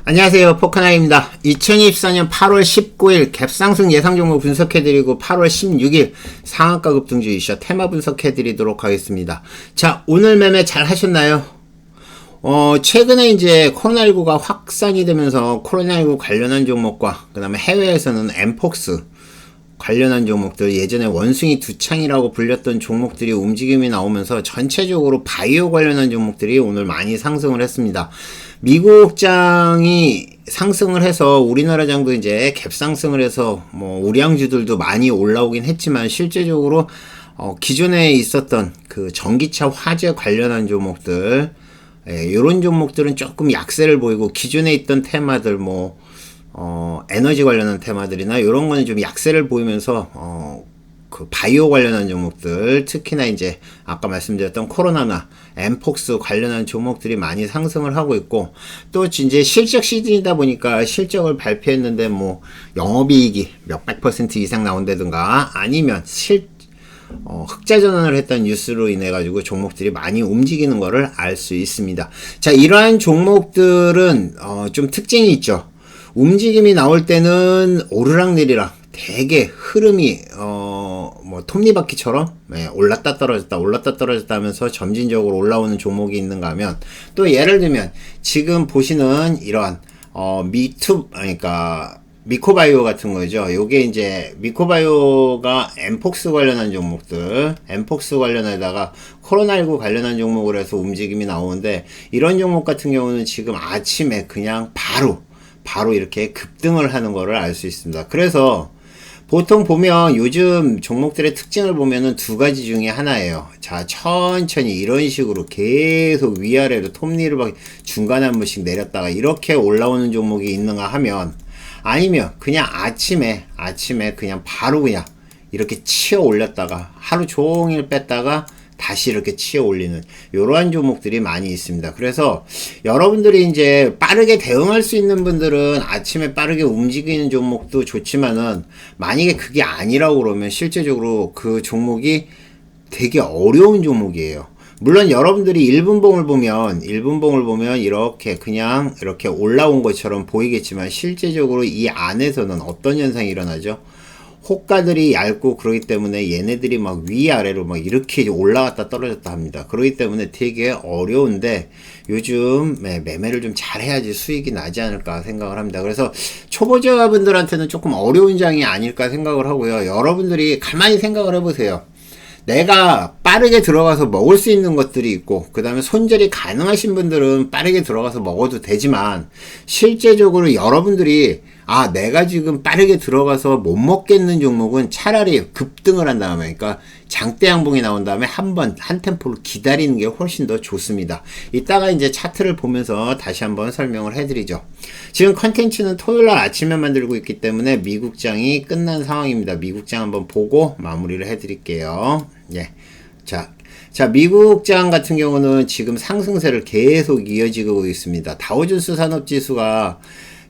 안녕하세요. 포크나입니다. 2024년 8월 19일 갭상승 예상 종목 분석해드리고 8월 16일 상한가 급등주 이슈 테마 분석해드리도록 하겠습니다. 자, 오늘 매매 잘 하셨나요? 최근에 이제 코로나19가 확산이 되면서 코로나19 관련한 종목과 그 다음에 해외에서는 엠폭스 관련한 종목들, 예전에 원숭이 두창이라고 불렸던 종목들이 움직임이 나오면서 전체적으로 바이오 관련한 종목들이 오늘 많이 상승을 했습니다. 미국 장이 상승을 해서 우리나라 장도 이제 갭상승을 해서 우량주들도 많이 올라오긴 했지만 실제적으로 기존에 있었던 그 전기차 화재 관련한 종목들, 요런 종목들은 조금 약세를 보이고 기존에 있던 테마들 에너지 관련한 테마들이나 요런 거는 좀 약세를 보이면서 그 바이오 관련한 종목들, 특히나 이제 아까 말씀드렸던 코로나나 엠폭스 관련한 종목들이 많이 상승을 하고 있고, 또 이제 실적 시즌이다 보니까 실적을 발표했는데 영업이익이 몇백 % 이상 나온다든가 아니면 흑자 전환을 했던 뉴스로 인해 가지고 종목들이 많이 움직이는 거를 알 수 있습니다. 자, 이러한 종목들은 좀 특징이 있죠. 움직임이 나올 때는 오르락내리락 되게 흐름이 톱니바퀴처럼 올랐다 떨어졌다 하면서 점진적으로 올라오는 종목이 있는가 하면, 또 예를 들면 지금 보시는 이러한 그러니까 미코바이오 같은 거죠. 요게 이제 미코바이오가 엠폭스 관련한 종목들, 엠폭스 관련에다가 코로나19 관련한 종목을 해서 움직임이 나오는데, 이런 종목 같은 경우는 지금 아침에 그냥 바로 이렇게 급등을 하는 거를 알 수 있습니다. 그래서 보통 보면 요즘 종목들의 특징을 보면은 두 가지 중에 하나예요. 자, 천천히 이런 식으로 계속 위아래로 톱니를 중간에 한 번씩 내렸다가 이렇게 올라오는 종목이 있는가 하면, 아니면 그냥 아침에 그냥 바로 그냥 이렇게 치어 올렸다가 하루 종일 뺐다가 다시 이렇게 치어 올리는 이러한 종목들이 많이 있습니다. 그래서 여러분들이 이제 빠르게 대응할 수 있는 분들은 아침에 빠르게 움직이는 종목도 좋지만은, 만약에 그게 아니라고 그러면 실제적으로 그 종목이 되게 어려운 종목이에요. 물론 여러분들이 1분봉을 보면 이렇게 그냥 이렇게 올라온 것처럼 보이겠지만, 실제적으로 이 안에서는 어떤 현상이 일어나죠? 호가들이 얇고 그러기 때문에 얘네들이 막 위아래로 막 이렇게 올라갔다 떨어졌다 합니다. 그러기 때문에 되게 어려운데, 요즘 매매를 좀 잘해야지 수익이 나지 않을까 생각을 합니다. 그래서 초보자분들한테는 조금 어려운 장이 아닐까 생각을 하고요. 여러분들이 가만히 생각을 해보세요. 내가 빠르게 들어가서 먹을 수 있는 것들이 있고, 그 다음에 손절이 가능하신 분들은 빠르게 들어가서 먹어도 되지만, 실제적으로 여러분들이 내가 지금 빠르게 들어가서 못 먹겠는 종목은 차라리 급등을 한 다음에, 그러니까 장대 양봉이 나온 다음에 한 템포를 기다리는 게 훨씬 더 좋습니다. 이따가 이제 차트를 보면서 다시 한번 설명을 해드리죠. 지금 컨텐츠는 토요일날 아침에 만들고 있기 때문에 미국장이 끝난 상황입니다. 미국장 한번 보고 마무리를 해드릴게요. 예. 자, 미국장 같은 경우는 지금 상승세를 계속 이어지고 있습니다. 다우존스 산업지수가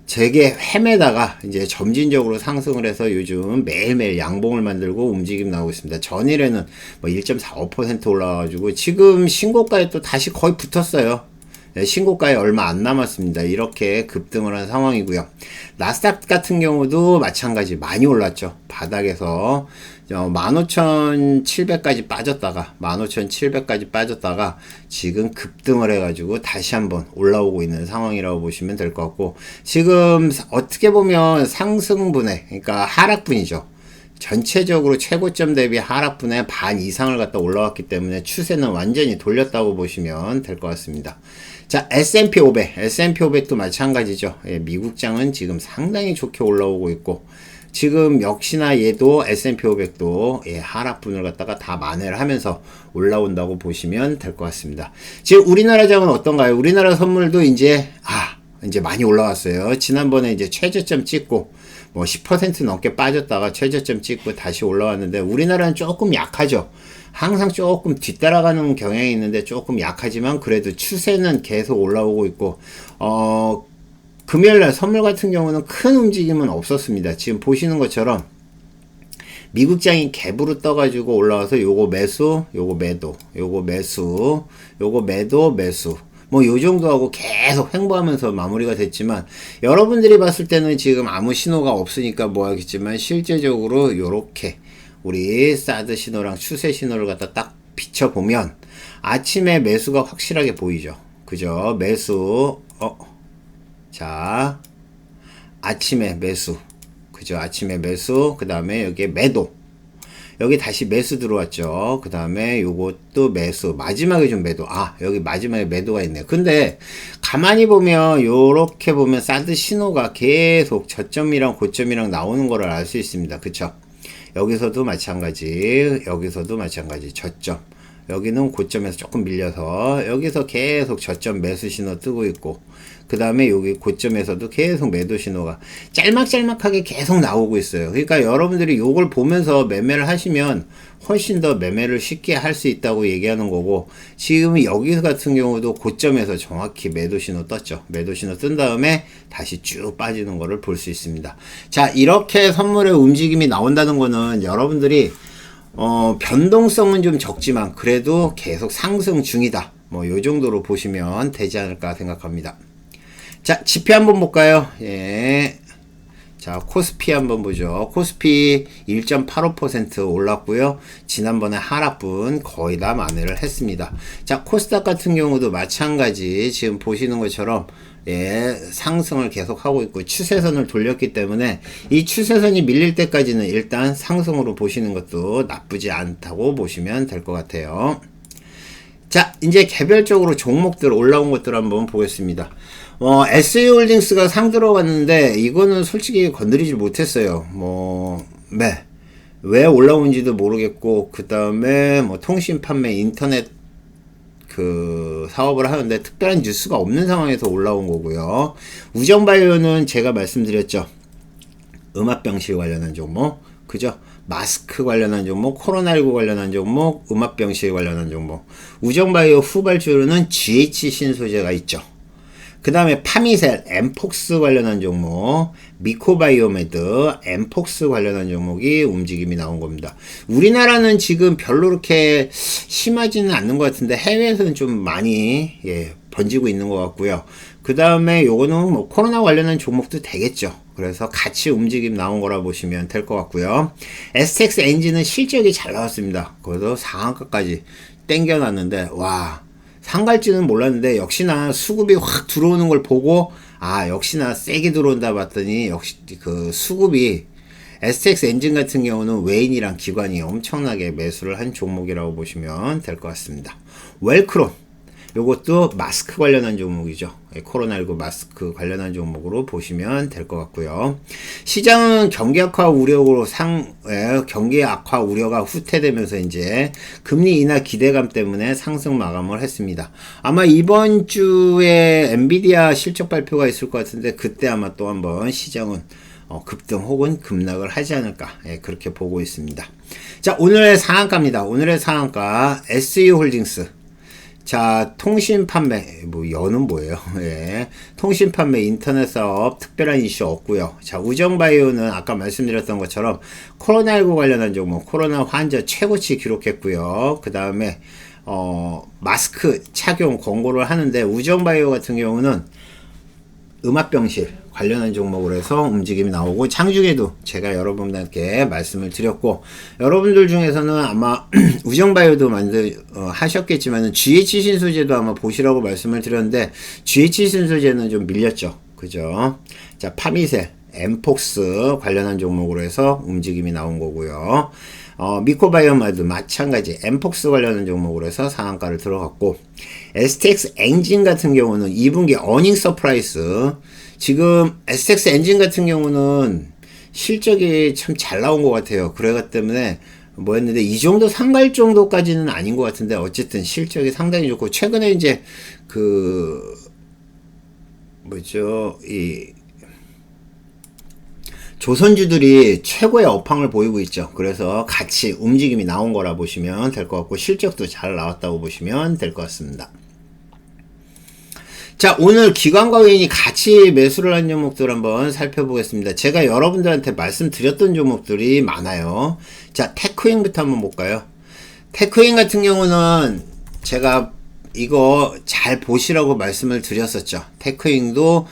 되게 헤매다가 이제 점진적으로 상승을 해서 요즘 매일매일 양봉을 만들고 움직임 나오고 있습니다. 전일에는 1.45% 올라와가지고 지금 신고가에 또 다시 거의 붙었어요. 신고가에 얼마 안 남았습니다. 이렇게 급등을 한 상황이고요. 나스닥 같은 경우도 마찬가지 많이 올랐죠. 바닥에서 15,700까지 빠졌다가 지금 급등을 해가지고 다시 한번 올라오고 있는 상황이라고 보시면 될 것 같고, 지금 어떻게 보면 상승분해, 그러니까 하락분이죠. 전체적으로 최고점 대비 하락분의 반 이상을 갖다 올라왔기 때문에 추세는 완전히 돌렸다고 보시면 될 것 같습니다. 자, S&P 500도 마찬가지죠. 미국장은 지금 상당히 좋게 올라오고 있고, 지금 역시나 얘도 S&P 500도 하락분을 갖다가 다 만회를 하면서 올라온다고 보시면 될 것 같습니다. 지금 우리나라 장은 어떤가요? 우리나라 선물도 이제 많이 올라왔어요. 지난번에 이제 최저점 찍고 10% 넘게 빠졌다가 최저점 찍고 다시 올라왔는데, 우리나라는 조금 약하죠. 항상 조금 뒤따라가는 경향이 있는데 조금 약하지만 그래도 추세는 계속 올라오고 있고, 금요일날 선물 같은 경우는 큰 움직임은 없었습니다. 지금 보시는 것처럼 미국장이 갭으로 떠가지고 올라와서 요거 매수, 요거 매도, 요거 매수, 요거 매도, 매수, 뭐 요 정도 하고 계속 횡보하면서 마무리가 됐지만, 여러분들이 봤을 때는 지금 아무 신호가 없으니까 뭐 하겠지만, 실제적으로 요렇게 우리 사드 신호랑 추세 신호를 갖다 딱 비춰보면 아침에 매수가 확실하게 보이죠. 그죠? 매수, 자, 아침에 매수, 그죠? 아침에 매수, 그 다음에 여기에 매도, 여기 다시 매수 들어왔죠. 그 다음에 요것도 매수, 마지막에 좀 매도, 여기 마지막에 매도가 있네요. 근데 가만히 보면 요렇게 보면 사드 신호가 계속 저점이랑 고점이랑 나오는 거를 알 수 있습니다. 그쵸? 여기서도 마찬가지, 여기서도 마찬가지, 저점, 여기는 고점에서 조금 밀려서 여기서 계속 저점 매수 신호 뜨고 있고, 그 다음에 여기 고점에서도 계속 매도 신호가 짤막짤막하게 계속 나오고 있어요. 그러니까 여러분들이 요걸 보면서 매매를 하시면 훨씬 더 매매를 쉽게 할 수 있다고 얘기하는 거고, 지금 여기 같은 경우도 고점에서 정확히 매도 신호 떴죠. 매도 신호 뜬 다음에 다시 쭉 빠지는 거를 볼 수 있습니다. 자, 이렇게 선물의 움직임이 나온다는 거는 여러분들이 변동성은 좀 적지만 그래도 계속 상승 중이다, 뭐 요 정도로 보시면 되지 않을까 생각합니다. 자, 지표 한번 볼까요? 예. 자, 코스피 한번 보죠. 코스피 1.85% 올랐고요. 지난번에 하락분 거의 다 만회를 했습니다. 자, 코스닥 같은 경우도 마찬가지 지금 보시는 것처럼 상승을 계속 하고 있고 추세선을 돌렸기 때문에 이 추세선이 밀릴 때까지는 일단 상승으로 보시는 것도 나쁘지 않다고 보시면 될 것 같아요. 자, 이제 개별적으로 종목들 올라온 것들 한번 보겠습니다. SE홀딩스가 상 들어갔는데 이거는 솔직히 건드리지 못했어요. 왜 올라온지도 모르겠고, 그 다음에 통신 판매 인터넷 사업을 하는데 특별한 뉴스가 없는 상황에서 올라온 거고요. 우정바이오는 제가 말씀드렸죠. 음압병실 관련한 종목, 그죠? 마스크 관련한 종목, 코로나19 관련한 종목, 음압병실 관련한 종목. 우정바이오 후발주로는 GH 신소재가 있죠. 그 다음에 파미셀, 엠폭스 관련한 종목, 미코바이오메드, 엠폭스 관련한 종목이 움직임이 나온 겁니다. 우리나라는 지금 별로 그렇게 심하지는 않는 것 같은데 해외에서는 좀 많이 번지고 있는 것 같고요. 그 다음에 요거는 코로나 관련한 종목도 되겠죠. 그래서 같이 움직임 나온 거라 보시면 될 것 같고요. STX 엔진은 실적이 잘 나왔습니다. 그래서 상한가까지 땡겨놨는데, 와, 상갈지는 몰랐는데 역시나 수급이 확 들어오는 걸 보고 역시나 세게 들어온다 봤더니 역시 그 수급이 STX 엔진 같은 경우는 외인이랑 기관이 엄청나게 매수를 한 종목이라고 보시면 될 것 같습니다. 웰크론, 요것도 마스크 관련한 종목이죠. 코로나19 마스크 관련한 종목으로 보시면 될 것 같고요. 시장은 경기 악화 우려로 경기 악화 우려가 후퇴되면서 이제 금리 인하 기대감 때문에 상승 마감을 했습니다. 아마 이번 주에 엔비디아 실적 발표가 있을 것 같은데 그때 아마 또 한번 시장은 급등 혹은 급락을 하지 않을까, 그렇게 보고 있습니다. 자, 오늘의 상한가입니다. 오늘의 상한가 SE홀딩스. 자, 통신 판매, 여는 뭐예요? 통신 판매 인터넷 사업 특별한 이슈 없고요. 자, 우정바이오는 아까 말씀드렸던 것처럼 코로나19 관련한 종목, 코로나 환자 최고치 기록했고요. 그 다음에 마스크 착용 권고를 하는데, 우정바이오 같은 경우는 음압병실 관련한 종목으로 해서 움직임이 나오고, 장중에도 제가 여러분들께 말씀을 드렸고, 여러분들 중에서는 아마 우정바이오도 하셨겠지만은 GH 신소재도 아마 보시라고 말씀을 드렸는데 GH 신소재는 좀 밀렸죠. 그죠? 자, 파미셀, 엠폭스 관련한 종목으로 해서 움직임이 나온 거고요. 미코바이오마도 마찬가지 엠폭스 관련한 종목으로 해서 상한가를 들어갔고, STX 엔진 같은 경우는 2분기 어닝 서프라이즈, 지금 STX 엔진 같은 경우는 실적이 참 잘 나온 것 같아요. 그래가 때문에 했는데 이 정도 상갈 정도까지는 아닌 것 같은데 어쨌든 실적이 상당히 좋고, 최근에 이제 이 조선주들이 최고의 업황을 보이고 있죠. 그래서 같이 움직임이 나온 거라 보시면 될 것 같고, 실적도 잘 나왔다고 보시면 될 것 같습니다. 자, 오늘 기관과 외인이 같이 매수를 한 종목들 한번 살펴보겠습니다. 제가 여러분들한테 말씀드렸던 종목들이 많아요. 자, 테크윙부터 한번 볼까요? 테크윙 같은 경우는 제가 이거 잘 보시라고 말씀을 드렸었죠. 테크윙도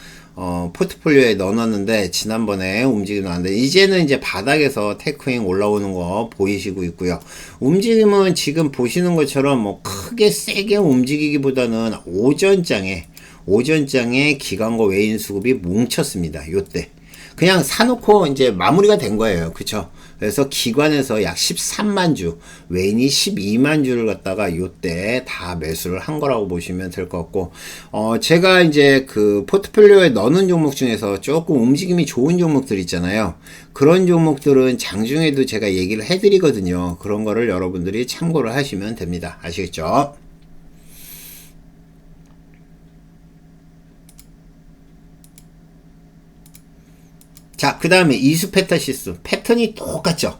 포트폴리오에 넣어놨는데 지난번에 움직임 나왔는데 이제는 이제 바닥에서 테크윙 올라오는 거 보이시고 있고요. 움직임은 지금 보시는 것처럼 뭐 크게 세게 움직이기보다는 오전장에 기관과 외인 수급이 뭉쳤습니다. 요때 그냥 사놓고 이제 마무리가 된 거예요. 그쵸? 그래서 기관에서 약 13만 주, 외인이 12만 주를 갖다가 요때 다 매수를 한 거라고 보시면 될 것 같고, 제가 이제 그 포트폴리오에 넣는 종목 중에서 조금 움직임이 좋은 종목들 있잖아요. 그런 종목들은 장중에도 제가 얘기를 해드리거든요. 그런 거를 여러분들이 참고를 하시면 됩니다. 아시겠죠? 자, 그 다음에 이수페타시스. 패턴이 똑같죠?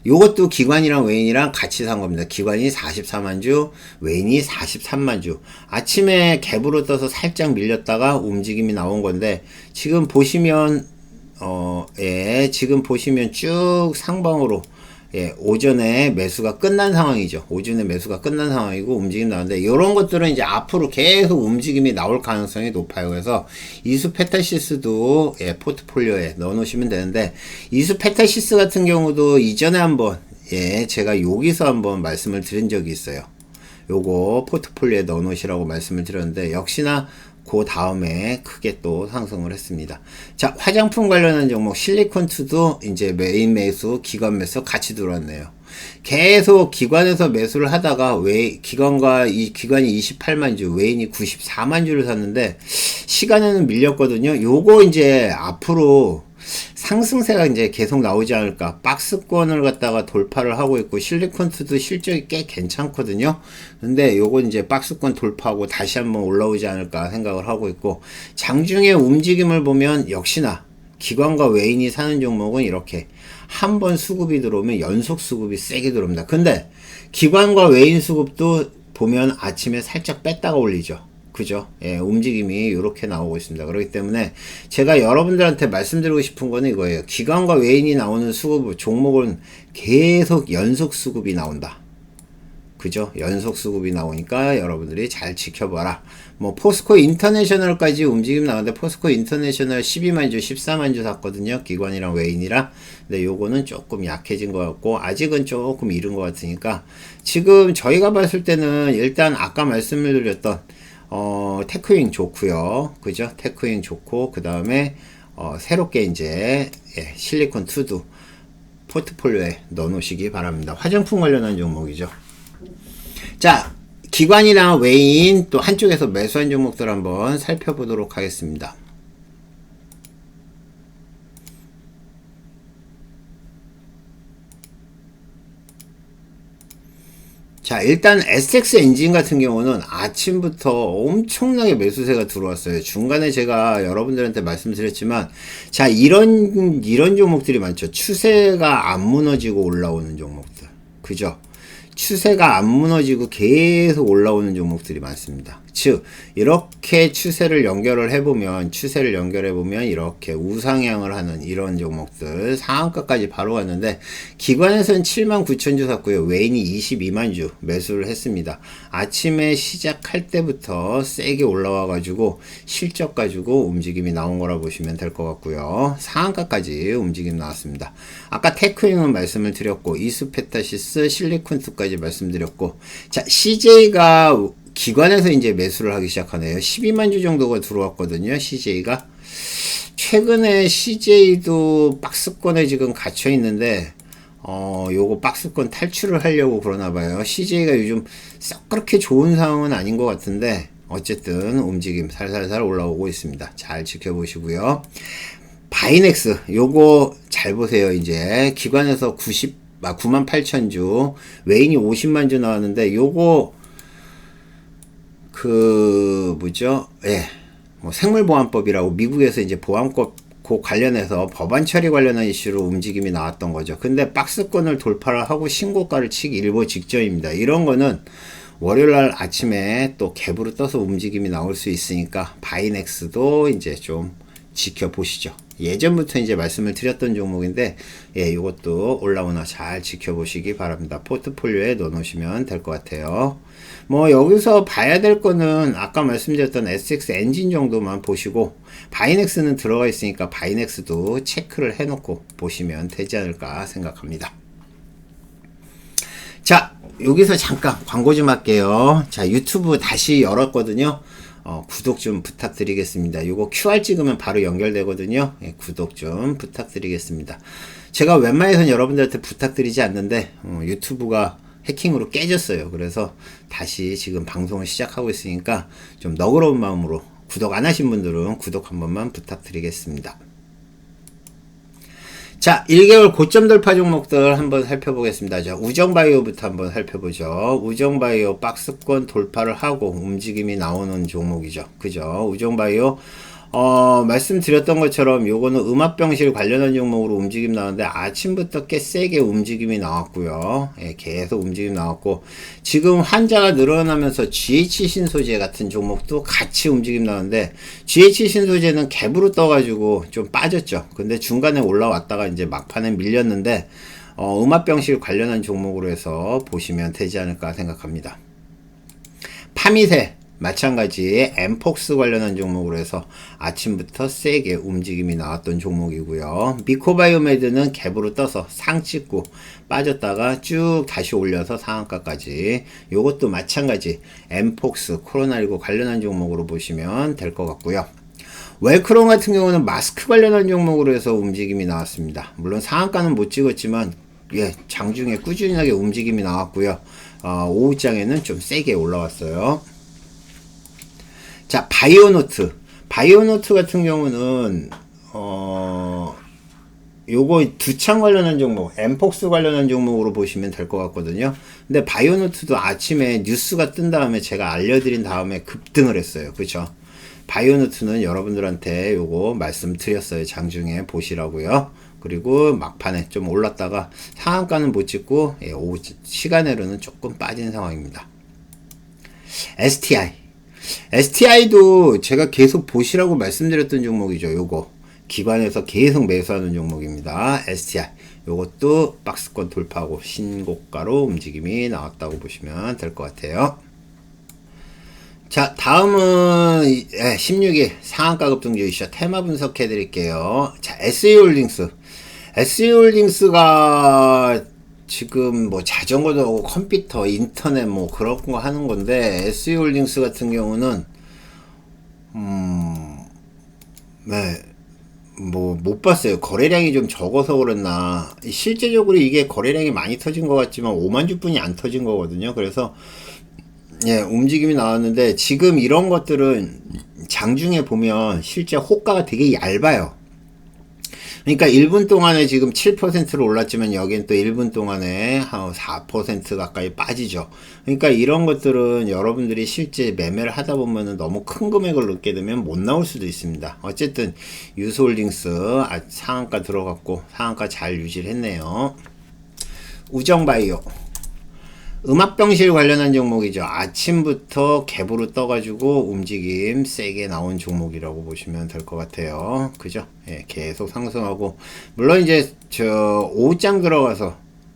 요것도 기관이랑 외인이랑 같이 산 겁니다. 기관이 44만 주, 외인이 43만 주. 아침에 갭으로 떠서 살짝 밀렸다가 움직임이 나온 건데, 지금 보시면, 지금 보시면 쭉 상방으로, 오전에 매수가 끝난 상황이죠. 오전에 매수가 끝난 상황이고 움직임 나오는데 이런 것들은 이제 앞으로 계속 움직임이 나올 가능성이 높아요. 그래서 이수페타시스도 포트폴리오에 넣어 놓으시면 되는데 이수페타시스 같은 경우도 이전에 한번 제가 여기서 한번 말씀을 드린 적이 있어요. 요거 포트폴리오에 넣어 놓으시라고 말씀을 드렸는데 역시나 그 다음에 크게 또 상승을 했습니다. 자, 화장품 관련한 종목 실리콘투도 이제 메인 매수, 기관 매수 같이 들어왔네요. 계속 기관에서 매수를 하다가 기관이 28만 주, 외인이 94만 주를 샀는데 시간에는 밀렸거든요. 요거 이제 앞으로 상승세가 이제 계속 나오지 않을까. 박스권을 갖다가 돌파를 하고 있고 실리콘투도 실적이 꽤 괜찮거든요. 근데 요거 이제 박스권 돌파하고 다시 한번 올라오지 않을까 생각을 하고 있고 장중의 움직임을 보면 역시나 기관과 외인이 사는 종목은 이렇게 한번 수급이 들어오면 연속 수급이 세게 들어옵니다. 근데 기관과 외인 수급도 보면 아침에 살짝 뺐다가 올리죠. 그죠? 움직임이 이렇게 나오고 있습니다. 그렇기 때문에 제가 여러분들한테 말씀드리고 싶은 거는 이거예요. 기관과 외인이 나오는 수급 종목은 계속 연속 수급이 나온다. 그죠? 연속 수급이 나오니까 여러분들이 잘 지켜봐라. 뭐 포스코 인터내셔널까지 움직임 나오는데 포스코 인터내셔널 12만 주, 14만 주 샀거든요. 기관이랑 외인이랑. 근데 요거는 조금 약해진 것 같고 아직은 조금 이른 것 같으니까 지금 저희가 봤을 때는 일단 아까 말씀을 드렸던 테크윙 좋고요. 그죠? 테크윙 좋고 그 다음에 새롭게 이제 실리콘2도 포트폴리오에 넣어 놓으시기 바랍니다. 화장품 관련한 종목이죠. 자, 기관이나 외인 또 한쪽에서 매수한 종목들 한번 살펴보도록 하겠습니다. 자, 일단 SX 엔진 같은 경우는 아침부터 엄청나게 매수세가 들어왔어요. 중간에 제가 여러분들한테 말씀드렸지만, 자, 이런 종목들이 많죠. 추세가 안 무너지고 올라오는 종목들. 그죠? 추세가 안 무너지고 계속 올라오는 종목들이 많습니다. 즉 이렇게 추세를 연결해보면 이렇게 우상향을 하는 이런 종목들 상한가까지 바로 갔는데 기관에서는 79,000주 샀고요. 외인이 22만 주 매수를 했습니다. 아침에 시작할 때부터 세게 올라와 가지고 실적 가지고 움직임이 나온 거라 보시면 될 것 같고요. 상한가까지 움직임 나왔습니다. 아까 테크윙은 말씀을 드렸고 이수페타시스 실리콘투까지 말씀드렸고, 자, CJ가 기관에서 이제 매수를 하기 시작하네요. 12만 주 정도가 들어왔거든요. CJ가 최근에 CJ도 박스권에 지금 갇혀 있는데 요거 박스권 탈출을 하려고 그러나 봐요. CJ가 요즘 썩 그렇게 좋은 상황은 아닌 것 같은데 어쨌든 움직임 살살살 올라오고 있습니다. 잘 지켜보시고요. 바이넥스 요거 잘 보세요. 이제 기관에서 98,000주, 외인이 50만 주 나왔는데 요거 뭐죠? 뭐 생물보안법이라고 미국에서 이제 보안법 관련해서 법안 처리 관련한 이슈로 움직임이 나왔던 거죠. 근데 박스권을 돌파를 하고 신고가를 치기 일보 직전입니다. 이런 거는 월요일날 아침에 또 갭으로 떠서 움직임이 나올 수 있으니까 바이넥스도 이제 좀 지켜보시죠. 예전부터 이제 말씀을 드렸던 종목인데, 예, 이것도 올라오나 잘 지켜보시기 바랍니다. 포트폴리오에 넣어놓으시면 될 것 같아요. 뭐, 여기서 봐야 될 거는 아까 말씀드렸던 SX 엔진 정도만 보시고, 바이넥스는 들어가 있으니까 바이넥스도 체크를 해놓고 보시면 되지 않을까 생각합니다. 자, 여기서 잠깐 광고 좀 할게요. 자, 유튜브 다시 열었거든요. 구독 좀 부탁드리겠습니다. 요거 QR 찍으면 바로 연결되거든요. 예, 구독 좀 부탁드리겠습니다. 제가 웬만해서는 여러분들한테 부탁드리지 않는데 유튜브가 해킹으로 깨졌어요. 그래서 다시 지금 방송을 시작하고 있으니까 좀 너그러운 마음으로 구독 안 하신 분들은 구독 한 번만 부탁드리겠습니다. 자, 1개월 고점 돌파 종목들 한번 살펴보겠습니다. 자, 우정바이오부터 한번 살펴보죠. 우정바이오 박스권 돌파를 하고 움직임이 나오는 종목이죠. 그죠? 우정바이오, 말씀드렸던 것처럼 요거는 음압병실 관련한 종목으로 움직임 나왔는데 아침부터 꽤 세게 움직임이 나왔고요. 예, 계속 움직임 나왔고, 지금 환자가 늘어나면서 GH 신소재 같은 종목도 같이 움직임 나왔는데, GH 신소재는 갭으로 떠가지고 좀 빠졌죠. 근데 중간에 올라왔다가 이제 막판에 밀렸는데, 음압병실 관련한 종목으로 해서 보시면 되지 않을까 생각합니다. 파미세 마찬가지 엠폭스 관련한 종목으로 해서 아침부터 세게 움직임이 나왔던 종목이고요. 미코바이오메드는 갭으로 떠서 상 찍고 빠졌다가 쭉 다시 올려서 상한가까지, 요것도 마찬가지 엠폭스 코로나19 관련한 종목으로 보시면 될 것 같고요. 웰크론 같은 경우는 마스크 관련한 종목으로 해서 움직임이 나왔습니다. 물론 상한가는 못 찍었지만 예, 장중에 꾸준하게 움직임이 나왔고요. 오후장에는 좀 세게 올라왔어요. 자, 바이오노트. 바이오노트 같은 경우는, 요거 두창 관련한 종목, 엠폭스 관련한 종목으로 보시면 될 것 같거든요. 근데 바이오노트도 아침에 뉴스가 뜬 다음에 제가 알려드린 다음에 급등을 했어요. 그쵸? 바이오노트는 여러분들한테 요거 말씀드렸어요. 장중에 보시라고요. 그리고 막판에 좀 올랐다가 상한가는 못 찍고, 예, 오후 시간으로는 조금 빠진 상황입니다. STI도 제가 계속 보시라고 말씀드렸던 종목이죠. 요거 기관에서 계속 매수하는 종목입니다. STI 요것도 박스권 돌파하고 신고가로 움직임이 나왔다고 보시면 될 것 같아요. 자, 다음은 16일 상한가 급등주 이슈 테마 분석해 드릴게요. 자, SE홀딩스가 지금 뭐 자전거도 하고 컴퓨터, 인터넷 뭐 그런 거 하는 건데, SE홀딩스 같은 경우는 네, 뭐 못 봤어요. 거래량이 좀 적어서 그랬나. 실제적으로 이게 거래량이 많이 터진 것 같지만 5만 주뿐이 안 터진 거거든요. 그래서 예, 움직임이 나왔는데, 지금 이런 것들은 장중에 보면 실제 호가가 되게 얇아요. 그러니까 1분 동안에 지금 7%로 올랐지만 여긴 또 1분 동안에 한 4% 가까이 빠지죠. 그러니까 이런 것들은 여러분들이 실제 매매를 하다 보면은 너무 큰 금액을 넣게 되면 못 나올 수도 있습니다. 어쨌든 유스홀딩스 상한가 들어갔고 상한가 잘 유지를 했네요. 우정바이오 음압병실 관련한 종목이죠. 아침부터 갭으로 떠가지고 움직임 세게 나온 종목이라고 보시면 될 것 같아요. 그죠? 예, 계속 상승하고, 물론 이제 오후장 들어가서,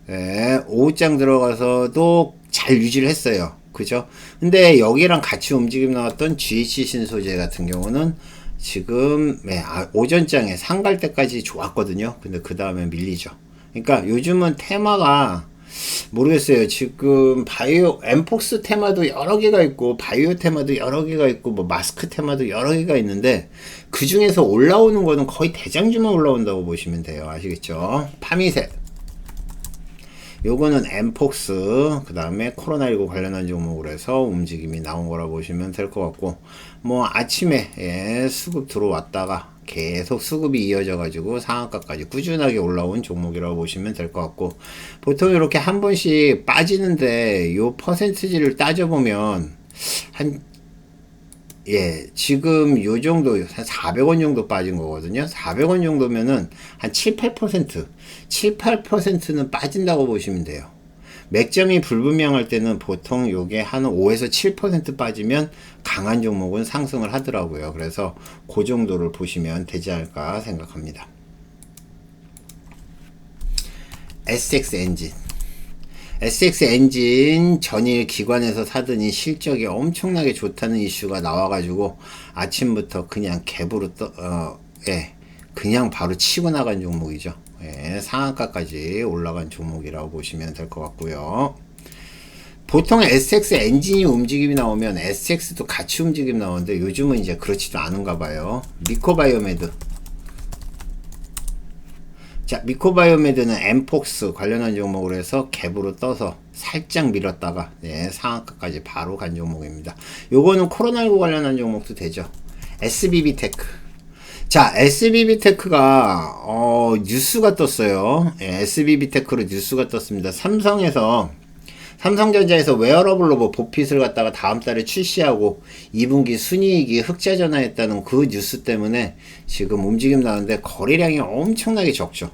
예, 오후장 들어가서도 잘 유지를 했어요. 그죠? 근데 여기랑 같이 움직임 나왔던 GH 신소재 같은 경우는 지금 오전장에 상갈 때까지 좋았거든요. 근데 그 다음에 밀리죠. 그러니까 요즘은 테마가 모르겠어요. 지금 바이오 엠폭스 테마도 여러 개가 있고 바이오 테마도 여러 개가 있고 뭐 마스크 테마도 여러 개가 있는데, 그 중에서 올라오는 거는 거의 대장주만 올라온다고 보시면 돼요. 아시겠죠? 파미세 요거는 엠폭스 그 다음에 코로나19 관련한 종목으로 해서 움직임이 나온 거라 보시면 될 것 같고, 뭐 아침에 예, 수급 들어왔다가 계속 수급이 이어져 가지고 상한가까지 꾸준하게 올라온 종목이라고 보시면 될 것 같고, 보통 이렇게 한 번씩 빠지는데 요 퍼센티지를 따져보면 지금 요 정도 한 400원 정도 빠진 거거든요. 400원 정도면은 한 7, 8%는 빠진다고 보시면 돼요. 맥점이 불분명할 때는 보통 요게 한 5에서 7% 빠지면 강한 종목은 상승을 하더라고요. 그래서 그 정도를 보시면 되지 않을까 생각합니다. SX 엔진. SX 엔진 전일 기관에서 사더니 실적이 엄청나게 좋다는 이슈가 나와가지고 아침부터 그냥 갭으로 그냥 바로 치고 나간 종목이죠. 예, 상한가까지 올라간 종목이라고 보시면 될 것 같고요. 보통 SX 엔진이 움직임이 나오면 SX도 같이 움직임 나오는데 요즘은 이제 그렇지도 않은가 봐요. 미코바이오메드. 자, 미코바이오메드는 엠폭스 관련한 종목으로 해서 갭으로 떠서 살짝 밀었다가 상한가까지 바로 간 종목입니다. 요거는 코로나19 관련한 종목도 되죠. SBB테크. 자, SBB테크가 뉴스가 떴어요. SBB테크로 뉴스가 떴습니다. 삼성전자에서 웨어러블 로봇 보핏을 갖다가 다음 달에 출시하고 2분기 순이익이 흑자 전환했다는 그 뉴스 때문에 지금 움직임 나는데 거래량이 엄청나게 적죠.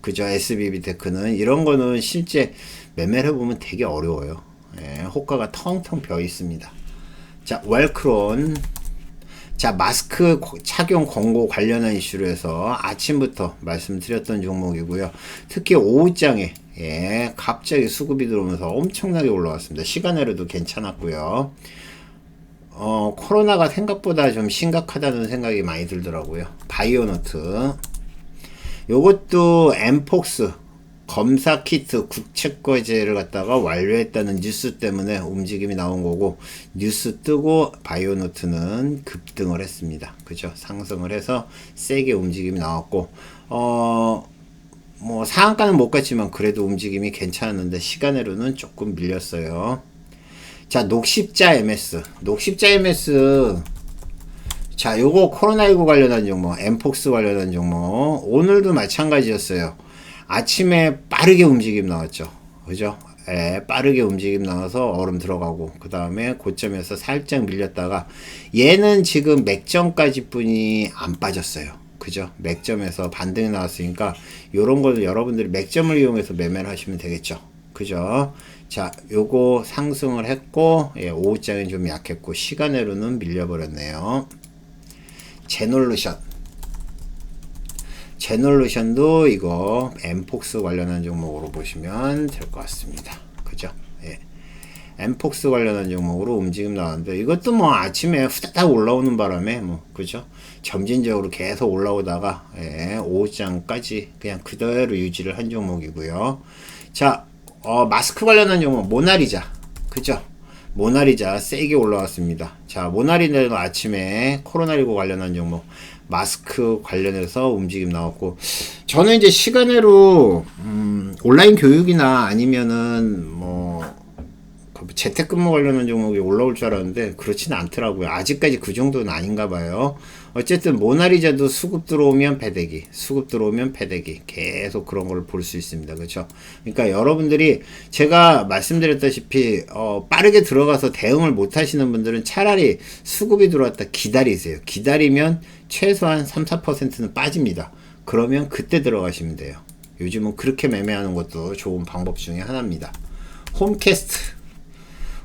그죠? SBB테크는 이런 거는 실제 매매를 해보면 되게 어려워요. 호가가 텅텅 비어 있습니다. 자, 웰크론. 자, 마스크 착용 권고 관련한 이슈로 해서 아침부터 말씀드렸던 종목이고요. 특히 오후장에 갑자기 수급이 들어오면서 엄청나게 올라왔습니다. 시간으로도 괜찮았고요. 코로나가 생각보다 좀 심각하다는 생각이 많이 들더라고요. 바이오노트. 요것도 엠폭스 검사 키트 국책과제를 갖다가 완료했다는 뉴스 때문에 움직임이 나온 거고, 뉴스 뜨고 바이오노트는 급등을 했습니다. 그죠? 상승을 해서 세게 움직임이 나왔고, 뭐 상한가는 못 갔지만 그래도 움직임이 괜찮았는데 시간으로는 조금 밀렸어요. 자, 녹십자 MS. 자, 요거 코로나19 관련한 종목, 엠폭스 관련한 종목. 오늘도 마찬가지였어요. 아침에 빠르게 움직임 나왔죠. 그죠? 빠르게 움직임 나와서 얼음 들어가고, 그 다음에 고점에서 살짝 밀렸다가, 얘는 지금 맥점까지 뿐이 안 빠졌어요. 그죠? 맥점에서 반등이 나왔으니까, 요런 걸 여러분들이 맥점을 이용해서 매매를 하시면 되겠죠. 그죠? 자, 요거 상승을 했고, 오후장은 좀 약했고, 시간으로는 밀려버렸네요. 제놀루션도 이거 엠폭스 관련한 종목으로 보시면 될 것 같습니다. 그죠? 엠폭스 관련한 종목으로 움직임 나왔는데, 이것도 뭐 아침에 후다닥 올라오는 바람에 그죠? 점진적으로 계속 올라오다가 오후장까지 그냥 그대로 유지를 한 종목이고요. 자, 마스크 관련한 종목 모나리자. 그죠? 모나리자 세게 올라왔습니다. 자, 모나리자도 아침에 코로나19 관련한 종목 마스크 관련해서 움직임 나왔고, 저는 이제 시간으로 온라인 교육이나 아니면은 재택근무 관련한 종목이 올라올 줄 알았는데 그렇지는 않더라고요. 아직까지 그 정도는 아닌가 봐요. 어쨌든 모나리자도 수급 들어오면 패대기, 계속 그런 걸 볼 수 있습니다. 그렇죠? 그러니까 여러분들이 제가 말씀드렸다시피 빠르게 들어가서 대응을 못 하시는 분들은 차라리 수급이 들어왔다 기다리세요. 기다리면 최소한 3-4%는 빠집니다. 그러면 그때 들어가시면 돼요. 요즘은 그렇게 매매하는 것도 좋은 방법 중에 하나입니다.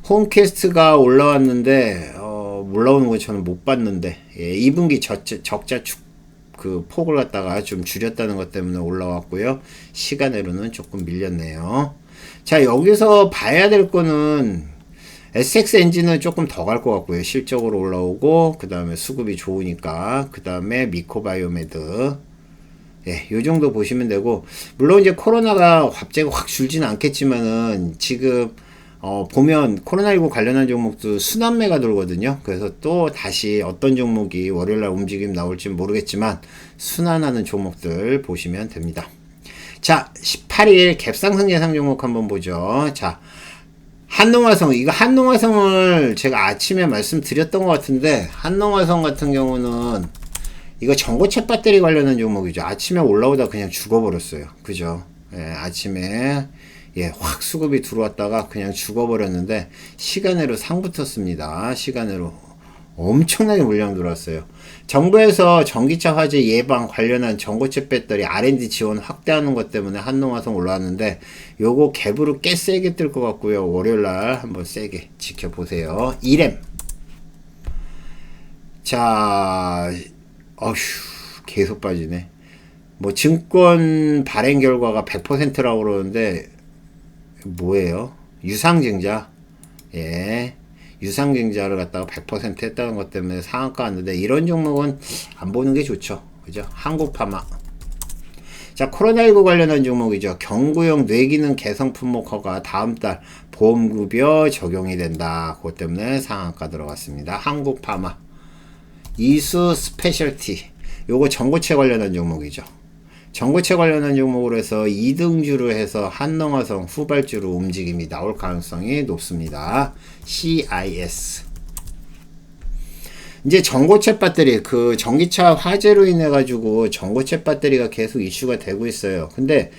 홈캐스트가 올라왔는데 올라오는 거 저는 못 봤는데 2분기 적자 그 폭을 갖다가 좀 줄였다는 것 때문에 올라왔고요. 시간으로는 조금 밀렸네요. 자, 여기서 봐야 될 거는 SX 엔진은 조금 더 갈 것 같고요. 실적으로 올라오고, 그 다음에 수급이 좋으니까, 그 다음에 미코바이오메드. 요 정도 보시면 되고, 물론 이제 코로나가 갑자기 확 줄지는 않겠지만은 지금 보면 코로나19 관련한 종목도 순환매가 돌거든요. 그래서 또 다시 어떤 종목이 월요일날 움직임 나올지 모르겠지만 순환하는 종목들 보시면 됩니다. 자, 18일 갭상승 예상 종목 한번 보죠. 자, 한농화성을 제가 아침에 말씀드렸던 것 같은데, 한농화성 같은 경우는 이거 전고체 배터리 관련한 종목이죠. 아침에 올라오다 그냥 죽어버렸어요. 그죠? 아침에 확 수급이 들어왔다가 그냥 죽어버렸는데 시간으로 상 붙었습니다. 시간으로 엄청나게 물량 들어왔어요. 정부에서 전기차 화재 예방 관련한 전고체 배터리 R&D 지원 확대하는 것 때문에 한농화성 올라왔는데 요거 갭으로 꽤 세게 뜰 것 같고요. 월요일날 한번 세게 지켜보세요. 이램. 자, 어휴, 계속 빠지네. 뭐 증권 발행 결과가 100%라고 그러는데 뭐예요? 유상증자. 예. 유상증자를 갖다가 100% 했다는 것 때문에 상한가 왔는데 이런 종목은 안 보는 게 좋죠. 그죠? 한국파마. 자, 코로나19 관련한 종목이죠. 경구용 뇌기능 개선 품목 허가 다음 달 보험급여 적용이 된다. 그것 때문에 상한가 들어갔습니다. 한국파마. 이수 스페셜티. 요거 전고체 관련한 종목이죠. 전고체 관련한 종목으로 해서 2등주로 해서 한농화성 후발주로 움직임이 나올 가능성이 높습니다. CIS. 이제 전고체 배터리, 그 전기차 화재로 인해 가지고 전고체 배터리가 계속 이슈가 되고 있어요. 근데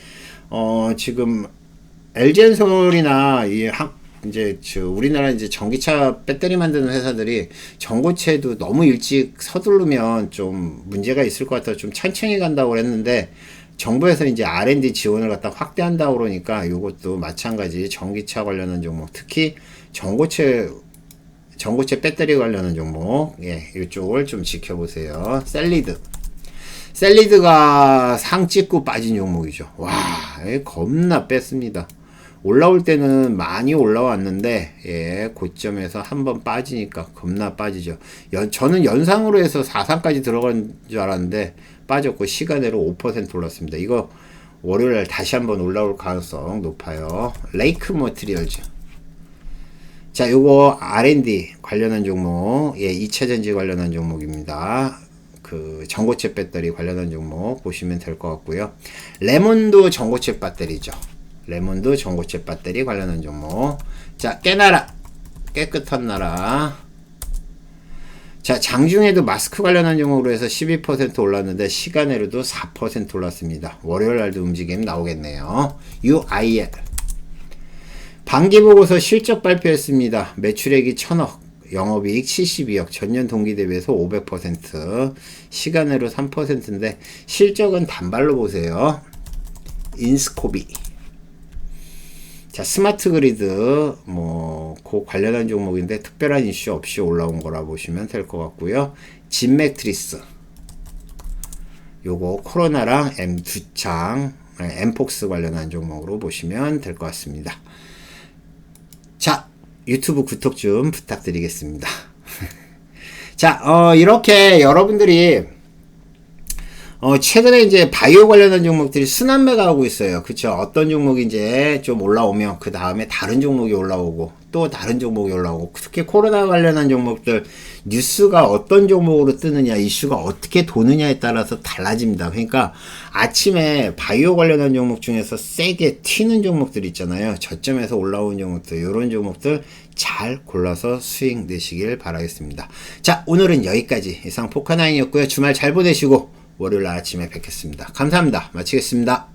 지금 LG엔솔이나 이제 우리나라 이제 전기차 배터리 만드는 회사들이 전고체도 너무 일찍 서두르면 좀 문제가 있을 것 같아서 좀 천천히 간다고 했는데 정부에서 이제 R&D 지원을 갖다 확대한다고 그러니까 이것도 마찬가지 전기차 관련한 종목, 특히 전고체 배터리 관련한 종목, 예, 이쪽을 좀 지켜보세요. 셀리드가 상 찍고 빠진 종목이죠. 와, 겁나 뺐습니다. 올라올 때는 많이 올라왔는데, 예, 고점에서 한번 빠지니까 겁나 빠지죠. 저는 연상으로 해서 4상까지 들어간 줄 알았는데, 빠졌고, 시간으로 5% 올랐습니다. 이거 월요일날 다시 한번 올라올 가능성 높아요. 레이크 머티리얼즈. 자, 요거 R&D 관련한 종목, 예, 2차전지 관련한 종목입니다. 그 전고체 배터리 관련한 종목 보시면 될 것 같고요. 레몬도 전고체 배터리죠. 레몬도 전고체 배터리 관련한 종목. 자, 깨나라. 깨끗한 나라. 자, 장중에도 마스크 관련한 종목으로 해서 12% 올랐는데 시간으로도 4% 올랐습니다. 월요일 날도 움직임 나오겠네요. UIL. 반기보고서 실적 발표했습니다. 매출액이 1000억, 영업이익 72억, 전년 동기 대비해서 500%, 시간으로 3%인데 실적은 단발로 보세요. 인스코비. 자, 스마트 그리드, 그 관련한 종목인데 특별한 이슈 없이 올라온 거라 보시면 될 것 같고요. 진맥트리스. 요거 코로나랑 엠폭스 관련한 종목으로 보시면 될 것 같습니다. 자, 유튜브 구독 좀 부탁드리겠습니다. 자, 이렇게 여러분들이 최근에 이제 바이오 관련한 종목들이 순환매가 하고 있어요. 그쵸? 어떤 종목이 이제 좀 올라오면 그 다음에 다른 종목이 올라오고 또 다른 종목이 올라오고, 특히 코로나 관련한 종목들 뉴스가 어떤 종목으로 뜨느냐, 이슈가 어떻게 도느냐에 따라서 달라집니다. 그러니까 아침에 바이오 관련한 종목 중에서 세게 튀는 종목들 있잖아요. 저점에서 올라온 종목들, 이런 종목들 잘 골라서 수익 내시길 바라겠습니다. 자, 오늘은 여기까지. 이상 포카나인이었고요. 주말 잘 보내시고 월요일 아침에 뵙겠습니다. 감사합니다. 마치겠습니다.